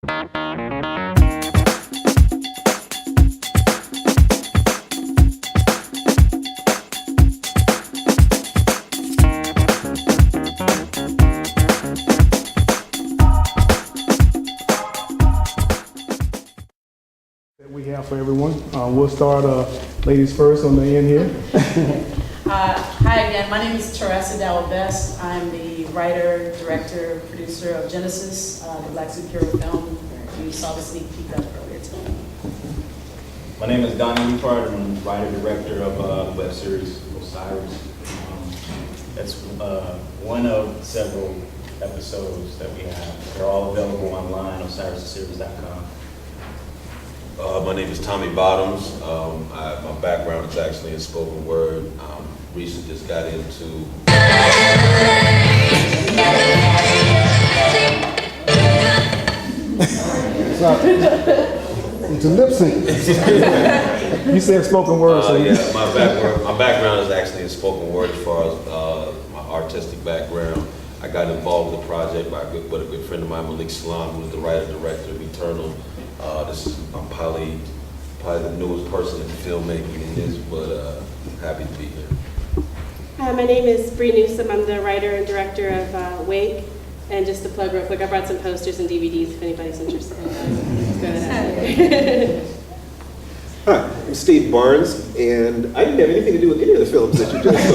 That we have for everyone. We'll start ladies first on the end here. Hi again, my name is Teresa Dalla-Best. I'm the writer, director, producer of Genesis, the Black Superhero film. You saw the sneak peek of earlier today. My name is Donnie Leafard. I'm the writer, director of the web series Osiris. That's one of several episodes that we have. They're all available online on OsirisTheSeries.com. My name is Tommy Bottoms. My background is actually in spoken word. Recently just got into Into lip sync. You said spoken word, so yeah, my background is actually in spoken word as far as my artistic background. I got involved with the project by a good friend of mine, Malik Salam, who's the writer-director of Eternal. I'm probably the newest person in filmmaking in this, but happy to be here. Hi, my name is Bree Newsom. I'm the writer and director of Wake. And just to plug real quick, I brought some posters and DVDs if anybody's interested. Go ahead. Hi, I'm Steve Barnes, and I didn't have anything to do with any of the films that you just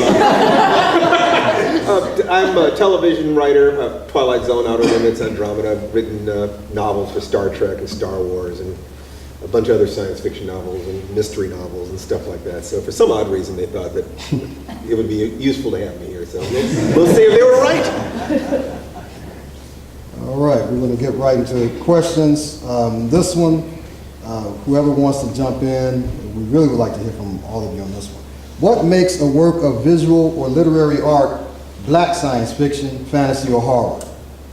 saw. I'm a television writer of Twilight Zone, Outer Limits, Andromeda. I've written novels for Star Trek and Star Wars and a bunch of other science fiction novels and mystery novels and stuff like that. So for some odd reason, they thought that it would be useful to have me here. So we'll see if they were right. All right, we're going to get right into questions. This one, whoever wants to jump in, we really would like to hear from all of you on this one. What makes a work of visual or literary art black science fiction, fantasy, or horror?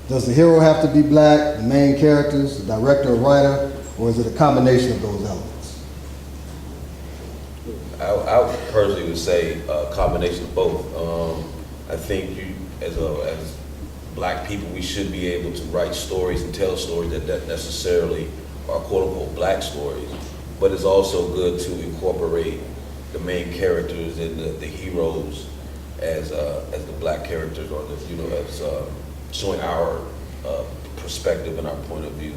Does the hero have to be black, the main characters, the director or writer, or is it a combination of those elements? I personally would say a combination of both. I think as black people, we should be able to write stories and tell stories that necessarily are quote-unquote black stories, but it's also good to incorporate the main characters and the heroes as the black characters, or as showing our perspective and our point of view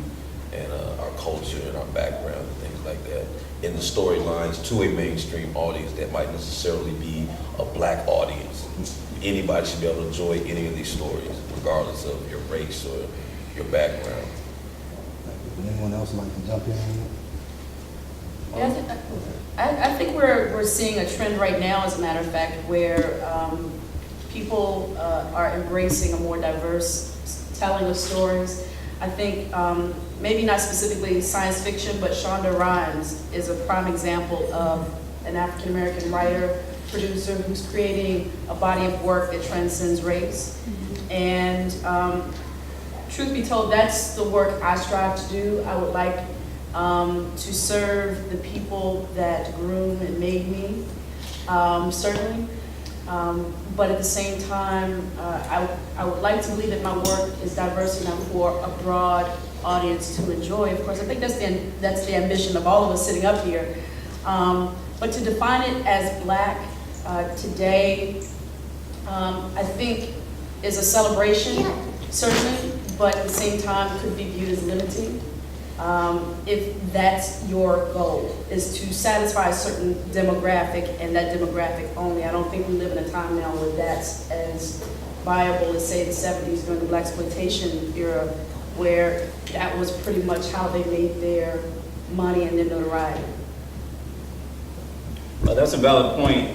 and our culture and our background and things like that in the storylines to a mainstream audience that might necessarily be a black audience. Anybody should be able to enjoy any of these stories, regardless of your race or your background. Would anyone else like to jump in? Yeah, I think we're seeing a trend right now, as a matter of fact, where people are embracing a more diverse telling of stories. I think maybe not specifically science fiction, but Shonda Rhimes is a prime example of an African-American writer, producer who's creating a body of work that transcends race. And truth be told, that's the work I strive to do. I would like to serve the people that groomed and made me, certainly. But at the same time, I would like to believe that my work is diverse enough for a broad audience to enjoy. Of course, I think that's the ambition of all of us sitting up here. But to define it as black today, I think is a celebration, certainly, but at the same time could be viewed as limiting. If that's your goal, is to satisfy a certain demographic and that demographic only. I don't think we live in a time now where that's as viable as, say, the 70s during the blaxploitation era, where that was pretty much how they made their money and their notoriety. That's a valid point,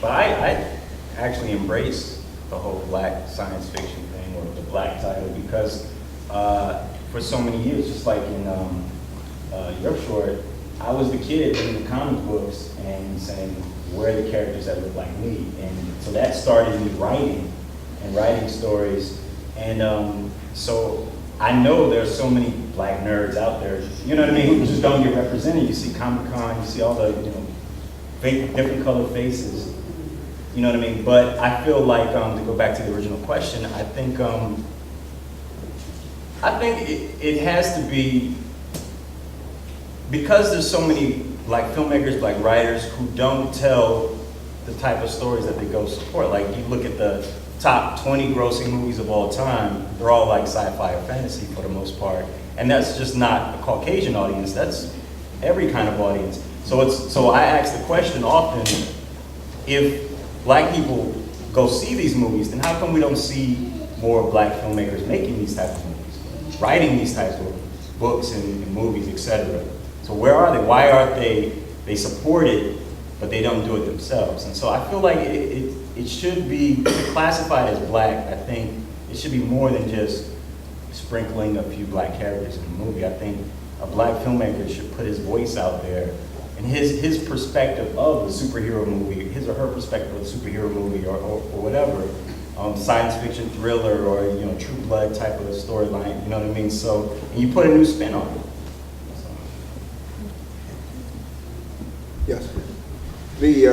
but I actually embrace the whole black science fiction thing, or the black title, because for so many years, just like in your short, I was the kid reading the comic books and saying, where are the characters that look like me? And so that started me writing stories. And so I know there's so many black nerds out there, you know what I mean, who just don't get represented. You see Comic-Con, you see all the, different colored faces, you know what I mean? But I feel like, to go back to the original question, I think I think it has to be, because there's so many black filmmakers, black writers who don't tell the type of stories that they go support. Like, you look at the top 20 grossing movies of all time, they're all like sci-fi or fantasy for the most part. And that's just not a Caucasian audience, that's every kind of audience. So I ask the question often, if black people go see these movies, then how come we don't see more black filmmakers making these types of movies, writing these types of books and movies, etc.? So where are they? Why aren't they support it, but they don't do it themselves? And so I feel like it should be classified as black. I think it should be more than just sprinkling a few black characters in the movie. I think a black filmmaker should put his voice out there and his perspective of the superhero movie, his or her perspective of the superhero movie or whatever, science fiction thriller or, you know, True Blood type of storyline, you know what I mean? So, and you put a new spin on it. Yes.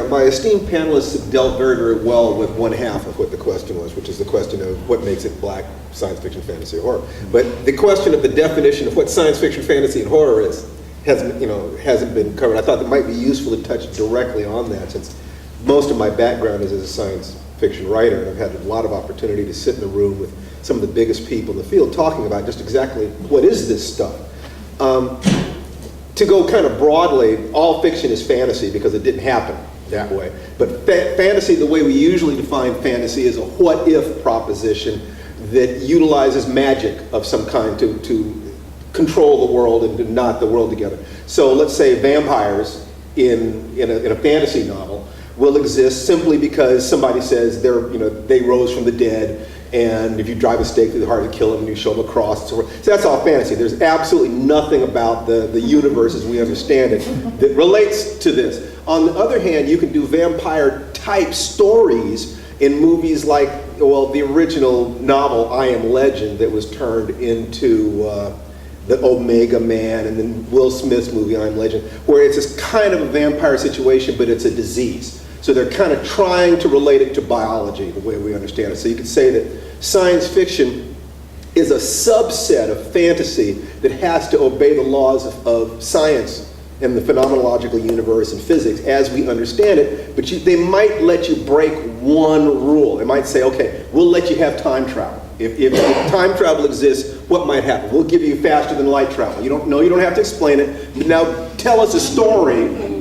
My esteemed panelists have dealt very, very well with one half of what the question was, which is the question of what makes it black science fiction, fantasy, or horror. But the question of the definition of what science fiction, fantasy, and horror is hasn't been covered. I thought it might be useful to touch directly on that, since most of my background is as a science fiction writer, and I've had a lot of opportunity to sit in a room with some of the biggest people in the field talking about just exactly what is this stuff. To go kind of broadly, all fiction is fantasy because it didn't happen that way. But fantasy, the way we usually define fantasy, is a what-if proposition that utilizes magic of some kind to control the world and to knot the world together. So let's say vampires in a fantasy novel will exist simply because somebody says they rose from the dead, and if you drive a stake through the heart, you kill them, and you show them a cross, and so forth. So that's all fantasy. There's absolutely nothing about the universe as we understand it that relates to this. On the other hand, you can do vampire-type stories in movies like, well, the original novel, I Am Legend, that was turned into the Omega Man, and then Will Smith's movie, I Am Legend, where it's this kind of a vampire situation, but it's a disease. So they're kind of trying to relate it to biology, the way we understand it. So you could say that science fiction is a subset of fantasy that has to obey the laws of science and the phenomenological universe and physics as we understand it, but they might let you break one rule. They might say, okay, we'll let you have time travel. If time travel exists, what might happen? We'll give you faster than light travel. You don't have to explain it. But now tell us a story.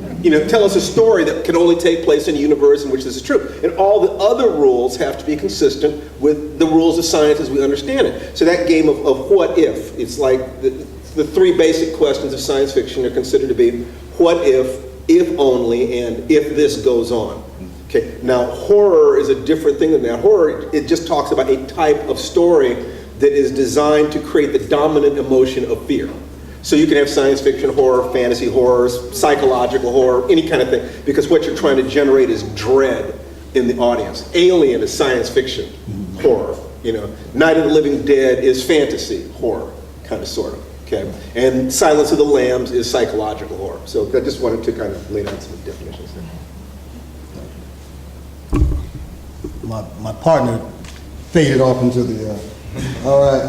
Tell us a story that can only take place in a universe in which this is true. And all the other rules have to be consistent with the rules of science as we understand it. So that game of what if, it's like the three basic questions of science fiction are considered to be what if only, and if this goes on. Okay. Now horror is a different thing than that. Horror, it just talks about a type of story that is designed to create the dominant emotion of fear. So you can have science fiction horror, fantasy horror, psychological horror, any kind of thing, because what you're trying to generate is dread in the audience. Alien is science fiction horror. Night of the Living Dead is fantasy horror, kind of, sort of. Okay, and Silence of the Lambs is psychological horror. So I just wanted to kind of lay down some definitions there. My partner faded off into the. All right.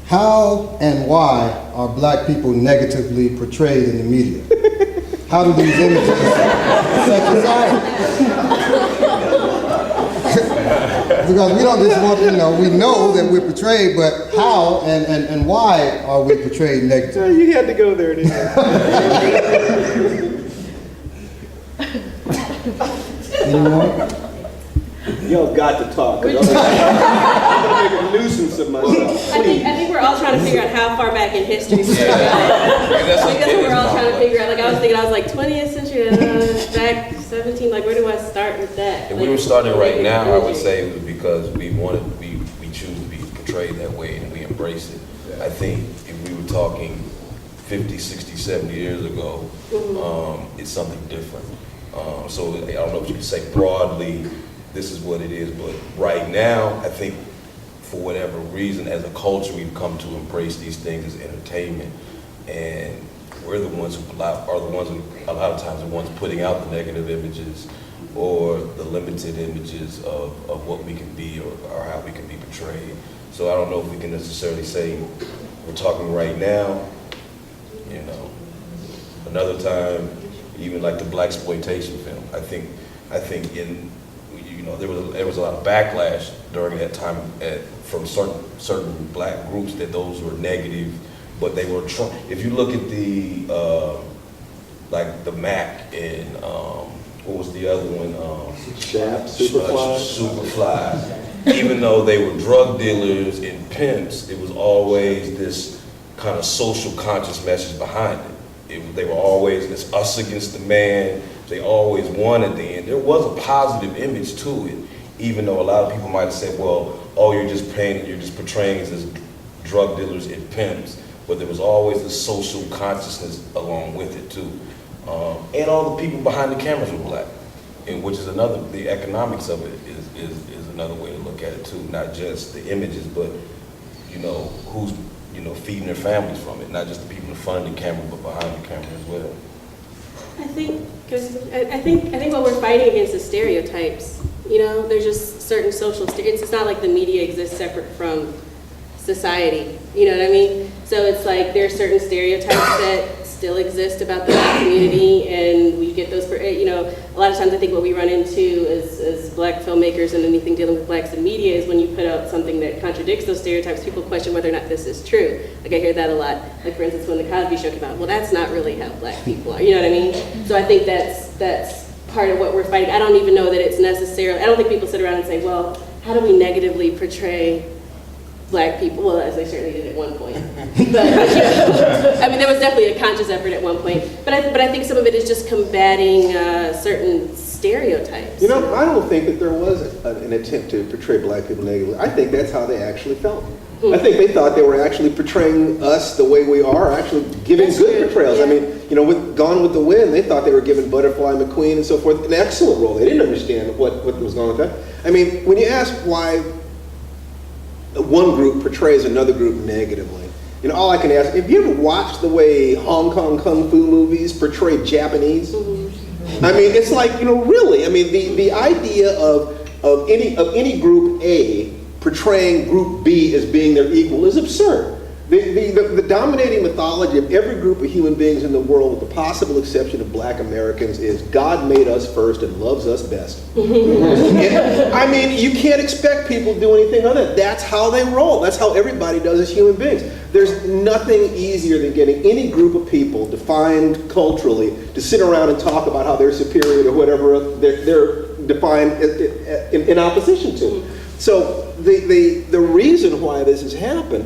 How and why are black people negatively portrayed in the media? How do these images affect society? Because we don't just want, we know that we're portrayed, but how and why are we portrayed negatively? You had to go there, didn't you? Any more? Y'all got to talk. 'Cause I'm going to make a nuisance of myself. I think we're all trying to figure out how far back in history we go. That's what we're all trying to figure out. Like, I was like 20th century, back 17, like, where do I start with that? If we were starting right now, I would say it was because we choose to be portrayed that way and we embrace it. I think if we were talking 50, 60, 70 years ago, it's something different. So I don't know if you can say broadly, this is what it is, but right now, I think for whatever reason, as a culture, we've come to embrace these things as entertainment, and we're the ones who a lot of times the ones putting out the negative images or the limited images of what we can be or how we can be portrayed. So I don't know if we can necessarily say we're talking right now, you know. Another time, even like the blaxploitation film. I think in, you know, there was a lot of backlash during that time from certain black groups that those were negative, but they were if you look at the like the Mac and what was the other one? Superfly. Even though they were drug dealers and pimps, it was always this kind of social conscious message behind it. They were always this us against the man. They always won at the end. There was a positive image to it, even though a lot of people might have said, well, oh, you're just portraying us as drug dealers and pimps. But there was always the social consciousness along with it too. And all the people behind the cameras were black, and which is the economics of it is another way to look at it too. Not just the images, but, you know, who's, you know, feeding their families from it. Not just the people in front of the camera, but behind the camera as well. I think what we're fighting against is stereotypes. You know, there's just certain social stereotypes. It's not like the media exists separate from society. You know what I mean? So it's like there are certain stereotypes that still exist about the black community, and we get those, you know, a lot of times I think what we run into as black filmmakers and anything dealing with blacks in media is when you put out something that contradicts those stereotypes, people question whether or not this is true. Like I hear that a lot. Like for instance, when the Cosby Show came out, well, that's not really how black people are. You know what I mean? So I think that's part of what we're fighting. I don't even know that it's necessarily, I don't think people sit around and say, well, how do we negatively portray black people? Well, as they certainly did at one point. But, you know, I mean, there was definitely a conscious effort at one point. But I think some of it is just combating certain stereotypes. You know, I don't think that there was an attempt to portray black people negatively. I think that's how they actually felt. I think they thought they were actually portraying us the way we are, actually giving That's good true. portrayals. Yeah. I mean, you know, with Gone with the Wind, they thought they were giving Butterfly McQueen and so forth an excellent role. They didn't understand what was going on with that. I mean, when you ask why one group portrays another group negatively, you know, all I can ask, have you ever watched the way Hong Kong Kung Fu movies portray Japanese? I mean, it's like, you know, really, I mean, the idea of any group A portraying group B as being their equal is absurd. The dominating mythology of every group of human beings in the world, with the possible exception of black Americans, is God made us first and loves us best. I mean, you can't expect people to do anything other than that. That's how they roll. That's how everybody does as human beings. There's nothing easier than getting any group of people defined culturally to sit around and talk about how they're superior to whatever they're defined in opposition to. So the reason why this has happened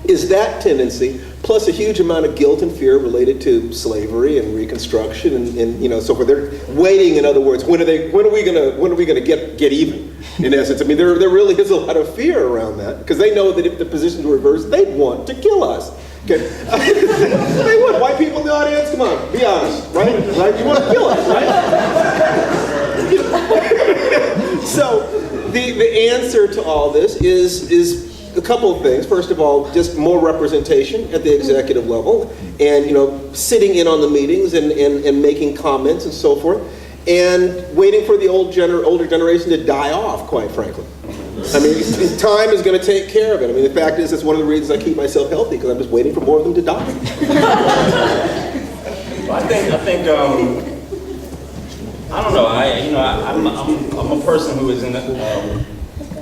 is that tendency, plus a huge amount of guilt and fear related to slavery and Reconstruction and you know, so forth. They're waiting, in other words, when are we gonna get even? In essence, I mean, there really is a lot of fear around that, because they know that if the positions were reversed, they'd want to kill us. Okay. They would. White people in the audience, come on, be honest, right? You want to kill us, right? So the answer to all this is a couple of things. First of all, just more representation at the executive level, and, you know, sitting in on the meetings and making comments and so forth, and waiting for the older generation to die off, quite frankly. I mean, time is going to take care of it. I mean, the fact is, it's one of the reasons I keep myself healthy, because I'm just waiting for more of them to die. I think I don't know. I'm a person who is in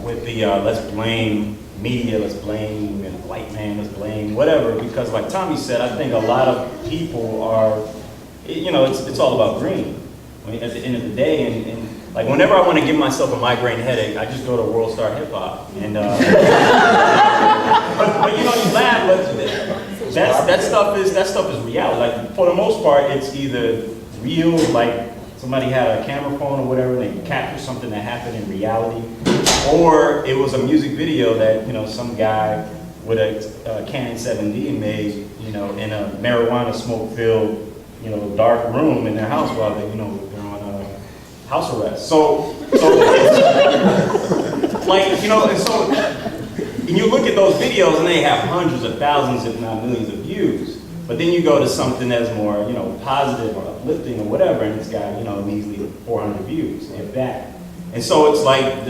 with the let's blame media, let's blame white man, let's blame whatever, because like Tommy said, I think a lot of people are, you know, it's all about green. I mean, at the end of the day, and like whenever I want to give myself a migraine headache, I just go to World Star Hip Hop, and but you know, you laugh, but that stuff is reality. Like for the most part, it's either real, like somebody had a camera phone or whatever, and they captured something that happened in reality, or it was a music video that, you know, some guy with a Canon 7D made, you know, in a marijuana smoke-filled, you know, dark room in their house while they, you know, they're on house arrest. So like, you know, and you look at those videos and they have hundreds of thousands, if not millions of views. But then you go to something that's more, you know, positive or uplifting or whatever, and it's got, you know, measly 400 views, if that. And so it's like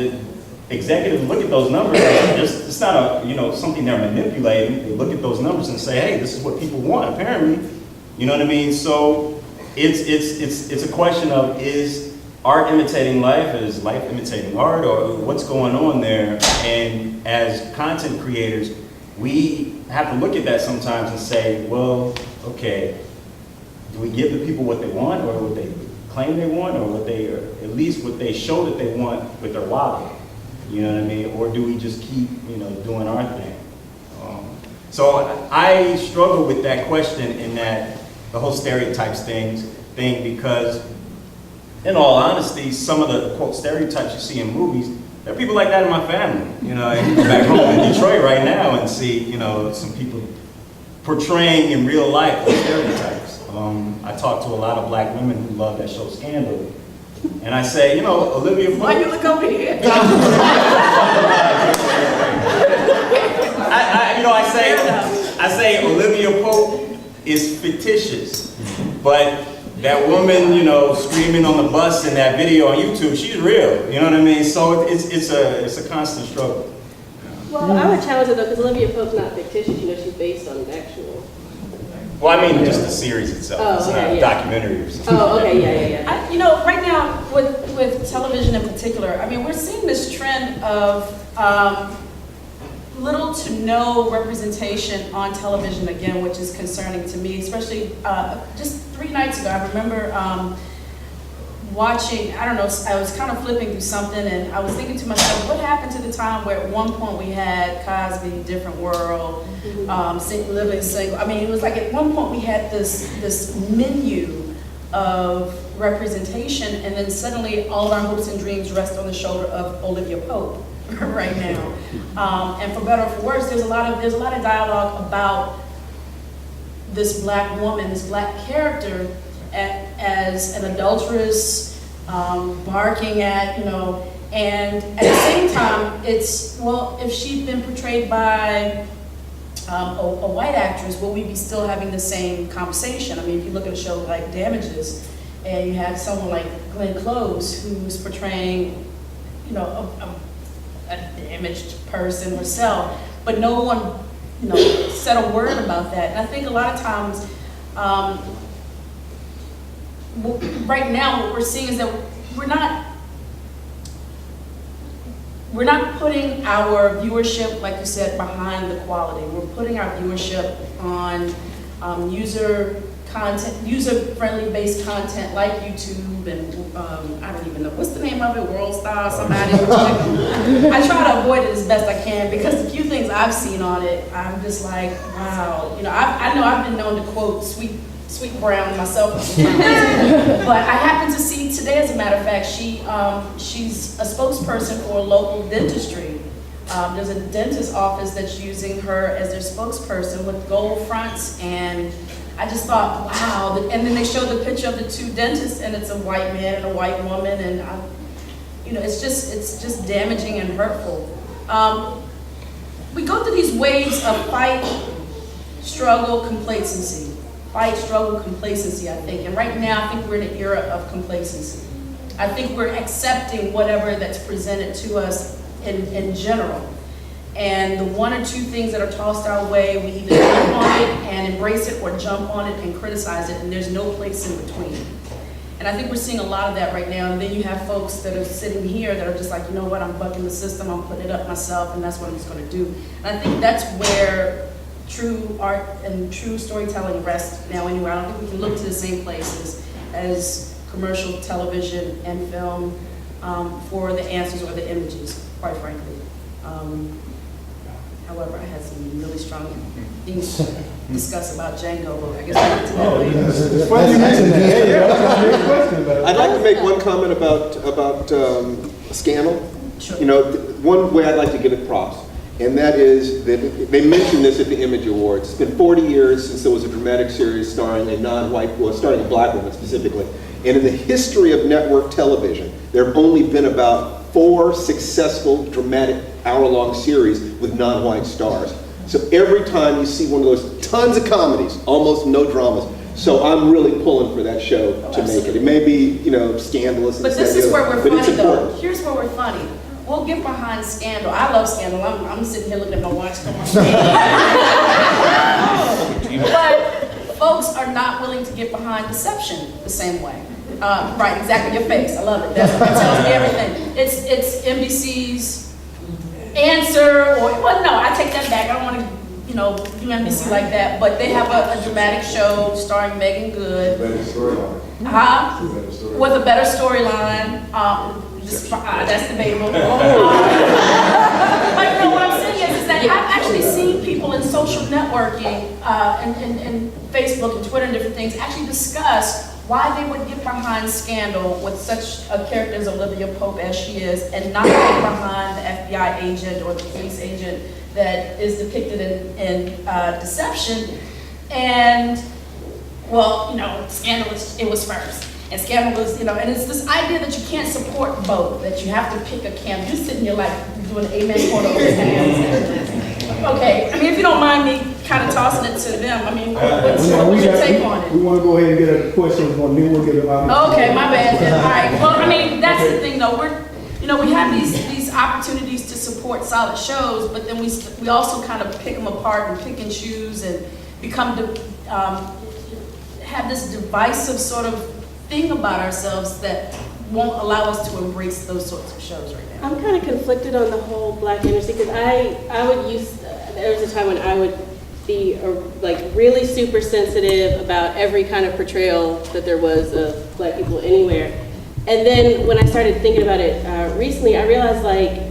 executives look at those numbers, it's not a, you know, something they're manipulating. They look at those numbers and say, hey, this is what people want, apparently. You know what I mean? So it's a question of, is art imitating life? Is life imitating art? Or what's going on there? And as content creators, we have to look at that sometimes and say, well, okay, do we give the people what they want, or what they claim they want, or what they, or at least what they show that they want with their wallet? You know what I mean? Or do we just keep, you know, doing our thing? So I struggle with that question, in that the whole stereotypes thing, because in all honesty, some of the quote stereotypes you see in movies, there are people like that in my family. You know, and you go back home in Detroit right now and see, you know, some people portraying in real life the stereotypes. I talk to a lot of black women who love that show Scandal. And I say, you know, Olivia Pope. Why you look over here? I say Olivia Pope is fictitious, but that woman, you know, screaming on the bus in that video on YouTube, she's real. You know what I mean? So it's a constant struggle. Well, I would challenge it though, because Olivia Pope's not fictitious, you know, she's based on an actual. Well, I mean, just the series itself. Oh, it's okay, not a yeah. documentary or something. Oh, okay, yeah. You know, right now, with television in particular, I mean, we're seeing this trend of little to no representation on television again, which is concerning to me, especially just 3 nights ago. I remember watching, I don't know, I was kind of flipping through something, and I was thinking to myself, what happened to the time where at one point we had Cosby, Different World, Living Single? I mean, it was like at one point we had this menu of representation, and then suddenly all our hopes and dreams rest on the shoulder of Olivia Pope right now. And for better or for worse, there's a lot of dialogue about this black woman, this black character, as an adulteress, barking at, you know, and at the same time, it's, well, if she'd been portrayed by a white actress, will we be still having the same conversation? I mean, if you look at a show like Damages, and you have someone like Glenn Close, who's portraying, you know, a damaged person herself, but no one, you know, said a word about that. And I think a lot of times, right now, what we're seeing is that we're not putting our viewership, like you said, behind the quality. We're putting our viewership on user-friendly based content like YouTube and I don't even know, what's the name of it, World Star, somebody. I try to avoid it as best I can, because the few things I've seen on it, I'm just like, wow. You know, I know I've been known to quote Sweet Brown myself, but I happened to see today, as a matter of fact, she's a spokesperson for local dentistry. There's a dentist office that's using her as their spokesperson with gold fronts, and I just thought, wow. And then they show the picture of the 2 dentists, and it's a white man and a white woman, and you know, it's just damaging and hurtful. We go through these waves of fight, struggle, complacency. Fight, struggle, complacency, I think. And right now, I think we're in an era of complacency. I think we're accepting whatever that's presented to us in general. And the 1 or 2 things that are tossed our way, we either jump on it and embrace it, or jump on it and criticize it, and there's no place in between. And I think we're seeing a lot of that right now. And then you have folks that are sitting here that are just like, you know what, I'm bucking the system, I'm putting it up myself, and that's what I'm just gonna do. And I think that's where true art and true storytelling rest now anyway. I don't think we can look to the same places as commercial television and film for the answers or the images, quite frankly. However, I had some really strong things to discuss about Django, but I guess we'll get to that later. It's funny you mentioned that. Hey, I was trying to hear a question about it. I'd like to make one comment about Scandal. Sure. You know, one way I'd like to give it props, and that is that they mentioned this at the Image Awards. It's been 40 years since there was a dramatic series starring a non-white, well, starring a black woman specifically. And in the history of network television, there have only been about 4 successful dramatic hour-long series with non-white stars. So every time you see one of those, tons of comedies, almost no dramas. So I'm really pulling for that show to make it. It may be, you know, scandalous. But this is where we're but it's funny, though. important. Here's where we're funny. we'll get behind Scandal. I love Scandal. I'm sitting here looking at my watch. Come on. But folks are not willing to get behind Deception the same way. Right, exactly, your face. I love it. That tells me everything. It's NBC's answer, or, well, no, I take that back. I don't want to, do NBC like that. But they have a dramatic show starring Megan Good. With a better storyline. That's debatable. But what I'm saying is that I've actually seen people in social networking, and Facebook and Twitter and different things actually discuss why they would get behind Scandal with such a character as Olivia Pope as she is, and not get behind the FBI agent or the police agent that is depicted in Deception. And, well, Scandal it was first. And Scandal was, and it's this idea that you can't support both, that you have to pick a camp. You're sitting here like doing amen for those hands. Okay, I mean, if you don't mind me kind of tossing it to them, I mean, what's your take on it? We want to go ahead and get a question, then we'll get it out. Okay, my bad then. All right. Well, I mean, that's the thing though. We have these opportunities to support solid shows, but then we also kind of pick them apart and pick and choose and become have this divisive sort of thing about ourselves that won't allow us to embrace those sorts of shows right now. I'm kind of conflicted on the whole Black industry because I would there was a time when I would be like really super sensitive about every kind of portrayal that there was of Black people anywhere. And then when I started thinking about it recently, I realized like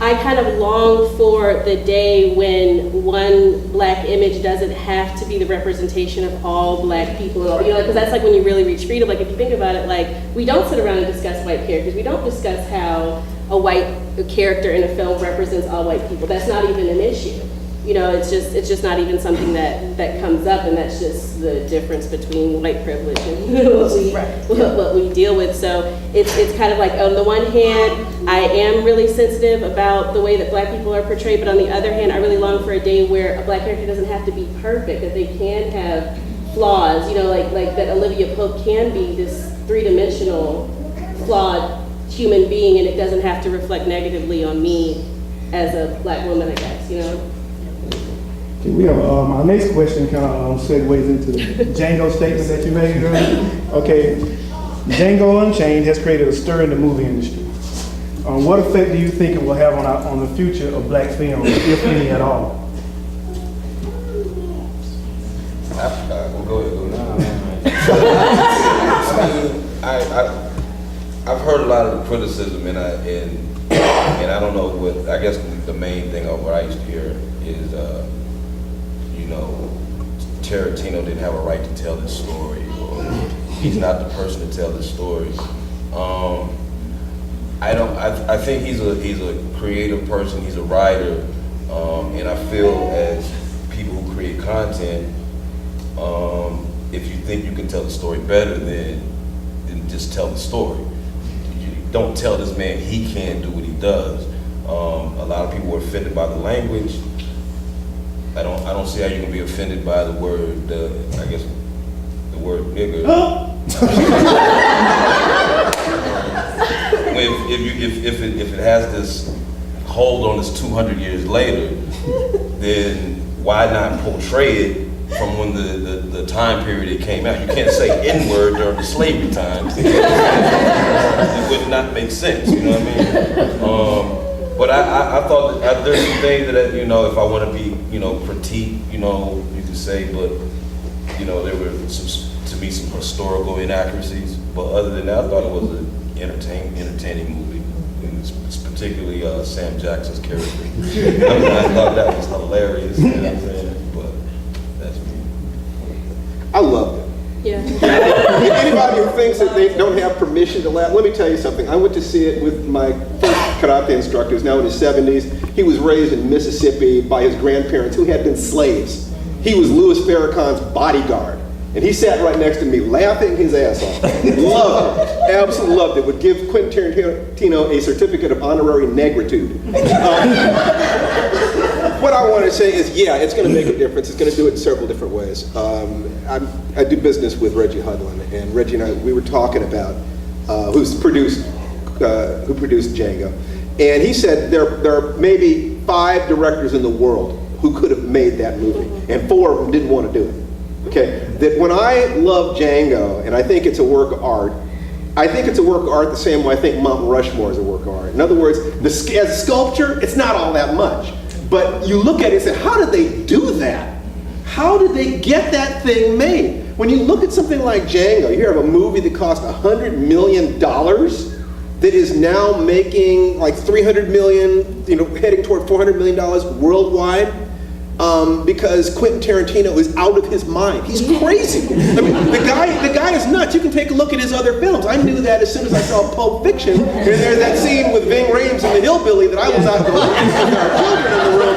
I kind of long for the day when one Black image doesn't have to be the representation of all Black people, because that's like when you really reach freedom. Like if you think about it, like we don't sit around and discuss white characters. We don't discuss how a white character in a film represents all white people. That's not even an issue. It's just not even something that comes up, and that's just the difference between white privilege and what we deal with. So it's kind of like, on the one hand, I am really sensitive about the way that Black people are portrayed, but on the other hand, I really long for a day where a Black character doesn't have to be perfect, that they can have flaws, like that Olivia Pope can be this three-dimensional, flawed human being, and it doesn't have to reflect negatively on me as a Black woman, I guess, Okay, we have, our next question kind of segues into the Django statement that you made earlier. Okay, Django Unchained has created a stir in the movie industry. What effect do you think it will have on the future of Black film, if any at all? Well, go ahead. I've heard a lot of the criticism, and I don't know what. I guess the main thing of what I used to hear is, Tarantino didn't have a right to tell this story, or he's not the person to tell this story. I think he's a creative person. He's a writer, and I feel as people who create content, if you think you can tell the story better, then just tell the story. You don't tell this man he can't do what he does. A lot of people were offended by the language. I don't see how you can be offended by the word, the word nigger. If it has this hold on us 200 years later, then why not portray it from when the time period it came out? You can't say N-word during the slavery times. It would not make sense, you know what I mean? But I thought that there's some things that, if I want to be, critique, you could say, but, there were to me some historical inaccuracies. But other than that, I thought it was an entertaining movie. And it's particularly Sam Jackson's character. I thought that was hilarious, but that's me. I loved it. Yeah. Anybody who thinks that they don't have permission to laugh, let me tell you something. I went to see it with my first karate instructor, who's now in his 70s. He was raised in Mississippi by his grandparents who had been slaves. He was Louis Farrakhan's bodyguard. And he sat right next to me laughing his ass off. Loved it. Absolutely loved it. Would give Quentin Tarantino a certificate of honorary negritude. What I want to say is, yeah, it's going to make a difference. It's going to do it in several different ways. I do business with Reggie Hudlin, and Reggie and I, we were talking about who produced Django, And he said there are maybe 5 directors in the world who could have made that movie, and 4 of them didn't want to do it. Okay, that when I love Django, and I think it's a work of art, I think it's a work of art the same way I think Mount Rushmore is a work of art. In other words, as a sculpture, it's not all that much. But you look at it and say, how did they do that? How did they get that thing made? When you look at something like Django, you hear of a movie that cost $100 million that is now making like $300 million, heading toward $400 million worldwide. Because Quentin Tarantino is out of his mind. He's crazy. I mean, the guy is nuts. You can take a look at his other films. I knew that as soon as I saw Pulp Fiction. And there's that scene with Ving Rhames and the hillbilly that I was out going to because there are children in the room.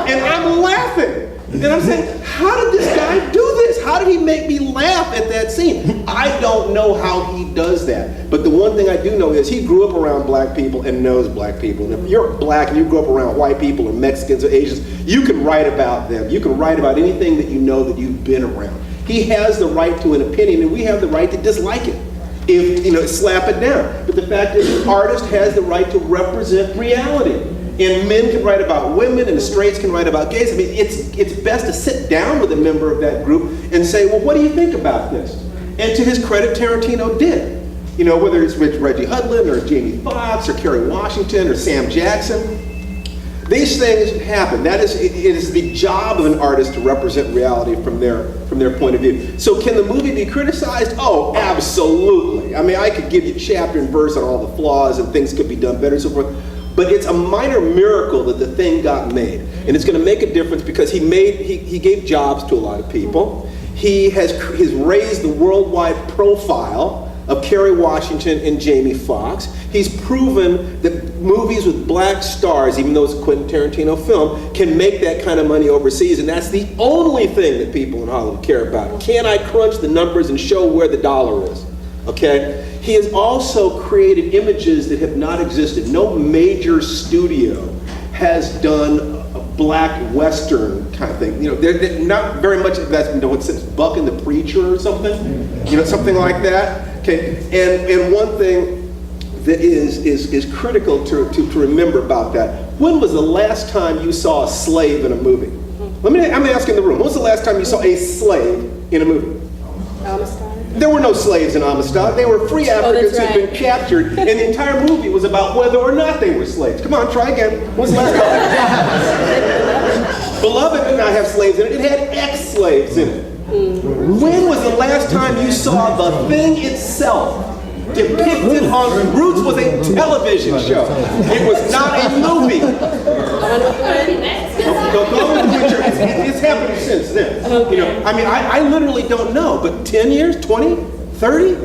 And I'm laughing. And I'm saying, how did this guy do this? How did he make me laugh at that scene? I don't know how he does that. But the one thing I do know is he grew up around black people and knows black people. And if you're black and you grew up around white people or Mexicans or Asians, you can write about them. You can write about anything that you know that you've been around. He has the right to an opinion, and we have the right to dislike it. If, slap it down. But the fact is, an artist has the right to represent reality. And men can write about women, and the straights can write about gays. I mean, it's best to sit down with a member of that group and say, well, what do you think about this? And to his credit, Tarantino did. Whether it's with Reggie Hudlin or Jamie Foxx or Kerry Washington or Sam Jackson, these things happen. It is the job of an artist to represent reality from their point of view. So can the movie be criticized? Oh, absolutely. I mean, I could give you chapter and verse on all the flaws and things could be done better and so forth. But it's a minor miracle that the thing got made. And it's going to make a difference because he gave jobs to a lot of people. He's raised the worldwide profile of Kerry Washington and Jamie Foxx. He's proven that movies with black stars, even though it's a Quentin Tarantino film, can make that kind of money overseas. And that's the only thing that people in Hollywood care about. Can I crunch the numbers and show where the dollar is? Okay? He has also created images that have not existed. No major studio has done a black Western kind of thing. They're not very much of that's been done since Buck and the Preacher or something. Something like that. Okay, and one thing that is critical to remember about that. When was the last time you saw a slave in a movie? I'm asking the room. When was the last time you saw a slave in a movie? Amistad? There were no slaves in Amistad. They were free Africans who'd been captured, and the entire movie was about whether or not they were slaves. Come on, try again. When was the last time? Beloved did not have slaves in it. It had ex-slaves in it. When was the last time you saw the thing itself depicted on Roots? Was a television show. It was not a movie. It's happened since then. I literally don't know, but 10 years, 20, 30?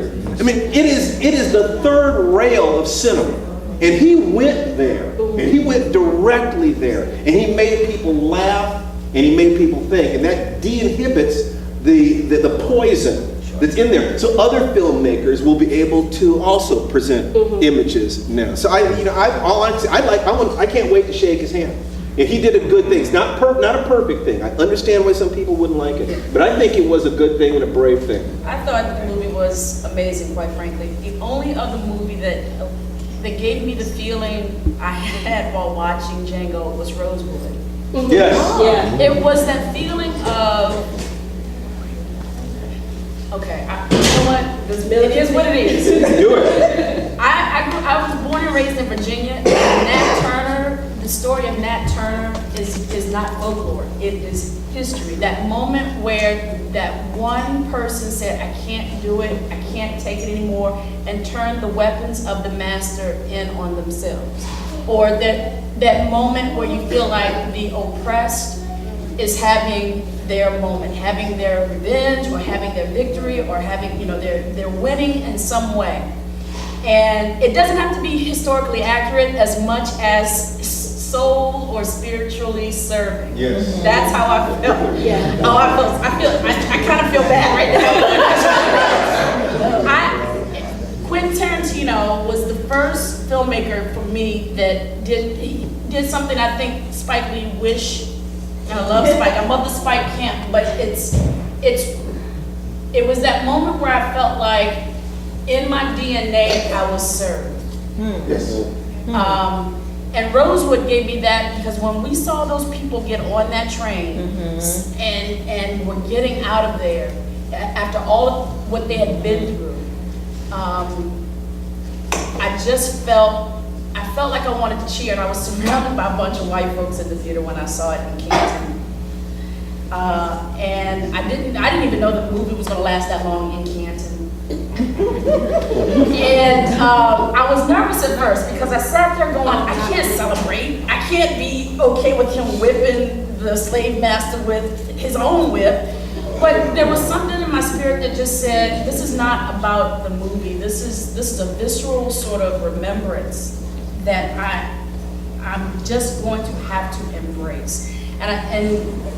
I mean, it is the third rail of cinema. And he went there, and he went directly there, and he made people laugh, and he made people think, and that de-inhibits the poison that's in there. So other filmmakers will be able to also present images now. So I can't wait to shake his hand. And he did a good thing. It's not a perfect thing. I understand why some people wouldn't like it, but I think it was a good thing and a brave thing. I thought the movie was amazing, quite frankly. The only other movie that gave me the feeling I had while watching Django was Rosewood. Yes. Yeah. It was that feeling of, okay, you know what? It is what it is. Do it. I was born and raised in Virginia. And Nat Turner, the story of Nat Turner is not folklore. It is history. That moment where that one person said, I can't do it, I can't take it anymore, and turned the weapons of the master in on themselves. Or that moment where you feel like the oppressed is having their moment, having their revenge, or having their victory, or having, they're winning in some way. And it doesn't have to be historically accurate as much as soul or spiritually serving. Yes. That's how I feel. Yeah. Oh, I kind of feel bad right now. Quentin Tarantino was the first filmmaker for me that did something I think Spike Lee wish. And I love Spike. I love the Spike camp, but it was that moment where I felt like in my DNA I was served. Yes. And Rosewood gave me that because when we saw those people get on that train and were getting out of there after all of what they had been through, I just felt like I wanted to cheer, and I was surrounded by a bunch of white folks in the theater when I saw it in Canton. And I didn't even know the movie was going to last that long in Canton. And I was nervous at first because I sat there going, I can't celebrate. I can't be okay with him whipping the slave master with his own whip. But there was something in my spirit that just said, this is not about the movie. This is a visceral sort of remembrance that I'm just going to have to embrace. And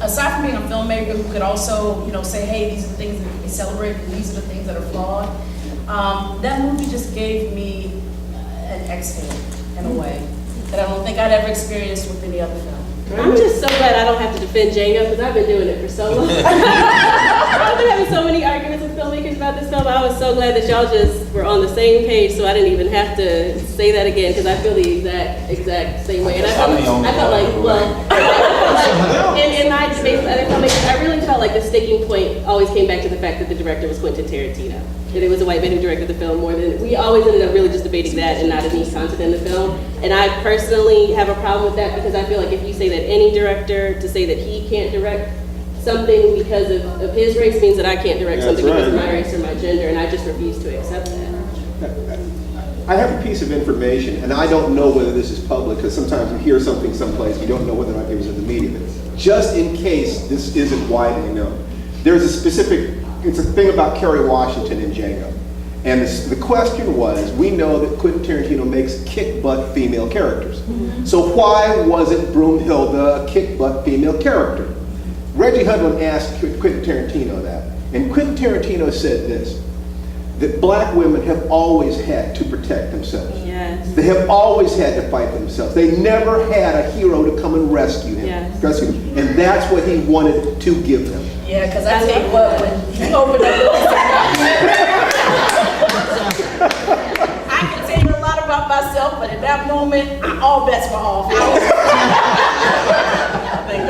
aside from being a filmmaker who could also, say, hey, these are the things that we celebrate, and these are the things that are flawed, that movie just gave me an exhale in a way that I don't think I'd ever experienced with any other film. I'm just so glad I don't have to defend Django because I've been doing it for so long. I've been having so many arguments with filmmakers about this film. I was so glad that y'all just were on the same page, so I didn't even have to say that again because I feel the exact same way. And I felt like, in my debates with other filmmakers, I really felt like the sticking point always came back to the fact that the director was Quentin Tarantino. And it was a white man who directed the film more than, we always ended up really just debating that and not any content in the film. And I personally have a problem with that because I feel like if you say that any director, to say that he can't direct something because of his race means that I can't direct something because of my race or my gender, and I just refuse to accept that. I have a piece of information, and I don't know whether this is public, because sometimes you hear something someplace, you don't know whether or not it was in the media. But just in case this isn't widely known, there's a specific, it's a thing about Kerry Washington in Django. And the question was, we know that Quentin Tarantino makes kick-butt female characters. So why wasn't Broomhilda a kick-butt female character? Reggie Hudlin asked Quentin Tarantino that. And Quentin Tarantino said this, that black women have always had to protect themselves. Yes. They have always had to fight for themselves. They never had a hero to come and rescue him. Yes. Rescue him. And that's what he wanted to give them. Yeah, because I tell you what, when he opened up, I can tell you a lot about myself, but at that moment, all bets were off. I think,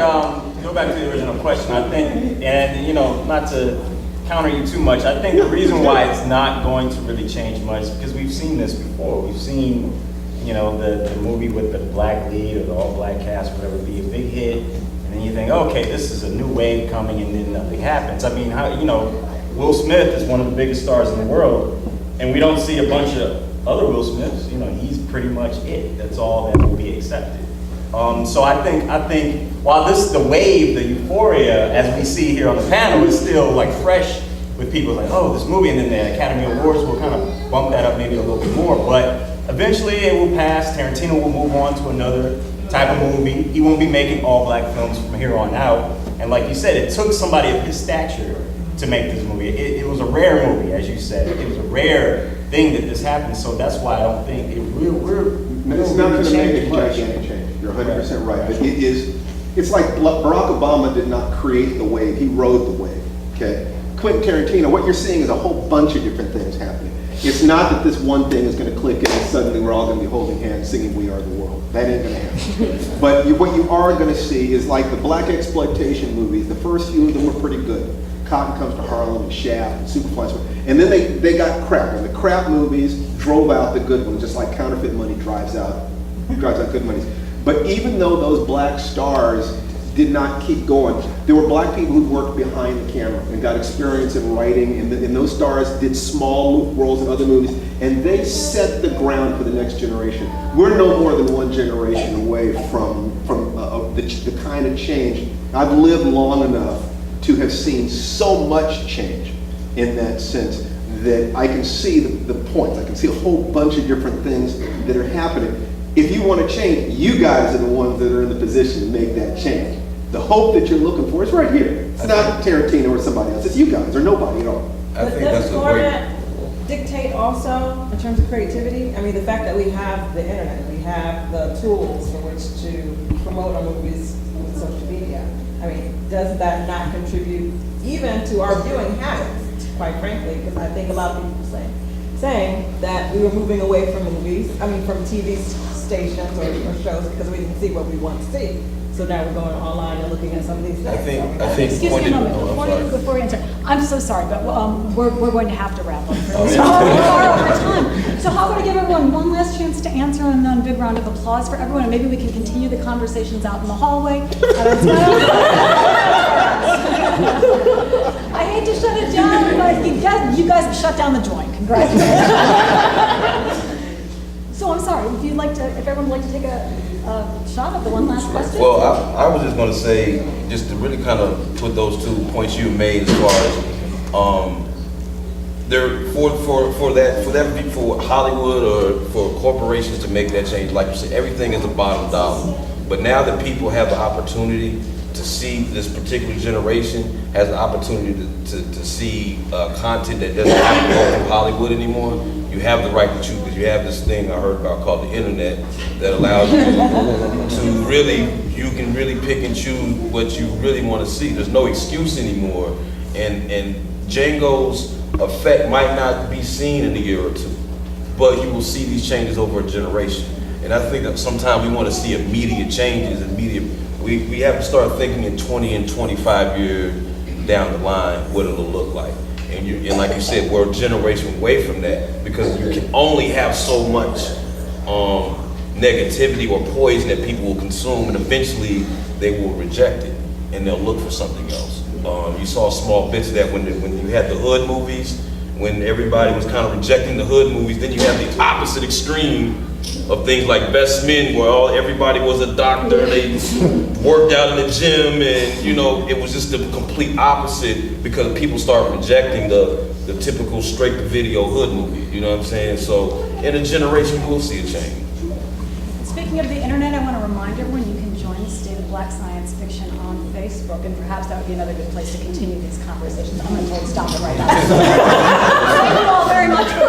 go back to the original question, I think, and not to counter you too much, I think the reason why it's not going to really change much is because we've seen this before. We've seen, the movie with the black lead or the all-black cast, whatever, be a big hit, and then you think, okay, this is a new wave coming, and then nothing happens. I mean, Will Smith is one of the biggest stars in the world, and we don't see a bunch of other Will Smiths. He's pretty much it. That's all that will be accepted. So I think while the wave, the euphoria, as we see here on the panel, is still like fresh with people like, oh, this movie, and then the Academy Awards will kind of bump that up maybe a little bit more. But eventually it will pass. Tarantino will move on to another type of movie. He won't be making all black films from here on out. And like you said, it took somebody of his stature to make this movie. It was a rare movie, as you said. It was a rare thing that this happened. So that's why I don't think It's not going to make a gigantic change. You're 100% right. But it's like Barack Obama did not create the wave, he rode the wave, okay? Quentin Tarantino, what you're seeing is a whole bunch of different things happening. It's not that this one thing is going to click and suddenly we're all going to be holding hands singing We Are the World. That ain't going to happen. But what you are going to see is like the black exploitation movies, the first few of them were pretty good. Cotton Comes to Harlem and Shaft and Superfly. And then they got crap. And the crap movies drove out the good ones, just like counterfeit money drives out good movies. But even though those black stars did not keep going, there were black people who worked behind the camera and got experience in writing, and those stars did small roles in other movies, and they set the ground for the next generation. We're no more than one generation away from the kind of change. I've lived long enough to have seen so much change in that sense that I can see the points. I can see a whole bunch of different things that are happening. If you want to change, you guys are the ones that are in the position to make that change. The hope that you're looking for is right here. It's not Tarantino or somebody else. It's you guys or nobody at all. I think that's a great... dictate also in terms of creativity? I mean, the fact that we have the internet, we have the tools for which to promote our movies with social media. I mean, does that not contribute even to our viewing habits, quite frankly? Because I think a lot of people saying that we were moving away from movies, from TV stations or shows because we didn't see what we want to see. So now we're going online and looking at some of these things. I think Excuse me a pointed- moment, oh, I'm sorry. before you answer, I'm so sorry, but we're going to have to wrap up. We are over time. So how about I give everyone one last chance to answer and then a big round of applause for everyone, and maybe we can continue the conversations out in the hallway. I hate to shut it down, but you guys have shut down the joint. Congratulations. So I'm sorry, if everyone would like to take a shot at the one last question? Well, I was just gonna say, just to really kind of put those 2 points you made as far as, for Hollywood or for corporations to make that change, like you said, everything is a bottom dollar. But now that people have the opportunity to see, this particular generation has the opportunity to see content that doesn't have to go through Hollywood anymore, you have the right to choose, because you have this thing I heard about called the internet that allows you to really, you can really pick and choose what you really want to see. There's no excuse anymore, and Django's effect might not be seen in a year or two, but you will see these changes over a generation. And I think that sometimes we want to see immediate changes, we have to start thinking in 20 and 25 years down the line what it'll look like. And like you said, we're a generation away from that, because you can only have so much negativity or poison that people will consume, and eventually they will reject it and they'll look for something else. You saw small bits of that when you had the hood movies, when everybody was kind of rejecting the hood movies. Then you have the opposite extreme of things like Best Men, where everybody was a doctor, they worked out in the gym, and it was just the complete opposite, because people start rejecting the typical straight-to-video hood movie. You know what I'm saying? So in a generation, we'll see a change. Speaking of the internet, I want to remind everyone you can join the State of Black Science Fiction on Facebook, and perhaps that would be another good place to continue these conversations. I'm going to stop it right now. Thank you all very much for